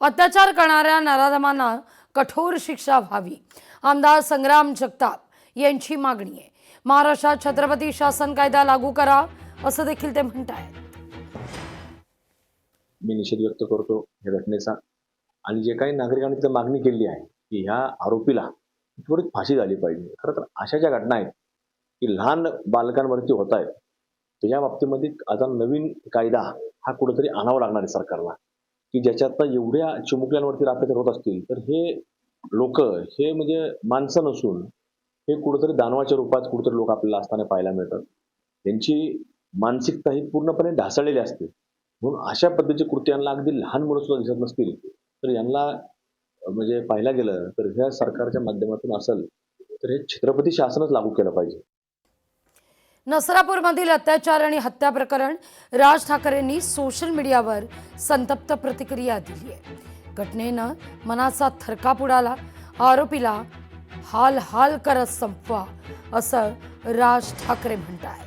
अत्याचार करणाऱ्या नराधमांना कठोर शिक्षा व्हावी, आमदार संग्राम जगताप यांची मागणी आहे। महाराष्ट्रात छत्रपती शासन कायदा लागू करा असं देखील ते म्हणतात। मी निषेध व्यक्त करतो या घटनेचा आणि जे काही नागरिकांनी तिथे मागणी केली आहे की ह्या आरोपीला त्वरित फाशी झाली पाहिजे। खरं तर अशा ज्या घटना आहेत की लहान बालकांवरती होत आहेत त्याच्या बाबतीमध्ये आता नवीन कायदा हा कुठेतरी आणावा लागणार आहे सरकारला, की ज्याच्यात एवढ्या चिमुकल्यांवरती अत्याचार होत असतील तर हे लोक हे म्हणजे माणसं नसून हे कुठेतरी दानवाच्या रूपात कुठेतरी लोक आपल्याला असताना पाहायला मिळतात। त्यांची मानसिकता ही पूर्णपणे ढासळलेली असते। म्हणून अशा पद्धतीचे कृत्य यांना अगदी लहान मुलं सुद्धा दिसत नसतील तर यांना म्हणजे पाहायला गेलं तर ह्या सरकारच्या माध्यमातून असेल तर हे छत्रपती शासनच लागू केलं पाहिजे। नसरापूरमधील अत्याचार आणि हत्या प्रकरण राज ठाकरेंनी सोशल मीडियावर संतप्त प्रतिक्रिया दिली आहे। घटनेनं मनाचा थरकाप उडाला, आरोपीला हाल हाल करत संपवा असं राज ठाकरे म्हणतात।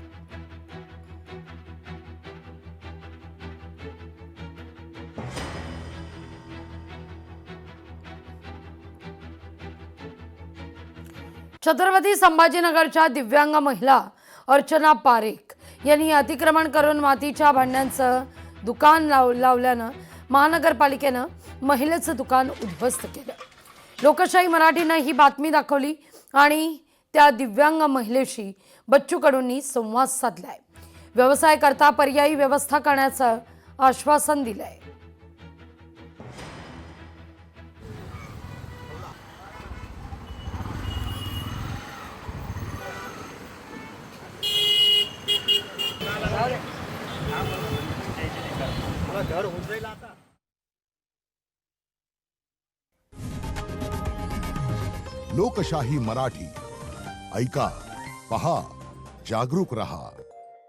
छत्रपती संभाजीनगरच्या दिव्यांग महिला अर्चना पारेख यांनी अतिक्रमण करून मातीच्या भांड्यांचं दुकान लावल्यानं महानगरपालिकेनं महिलेचं दुकान उद्ध्वस्त केलं। लोकशाही मराठीनं ही बातमी दाखवली आणि त्या दिव्यांग महिलेशी बच्चू कडूंनी संवाद साधलाय। व्यवसाय करता पर्यायी व्यवस्था करण्याचं आश्वासन दिलंय। घर होऊन जाईल आता। लोकशाही मराठी ऐका, पहा, जागरूक रहा।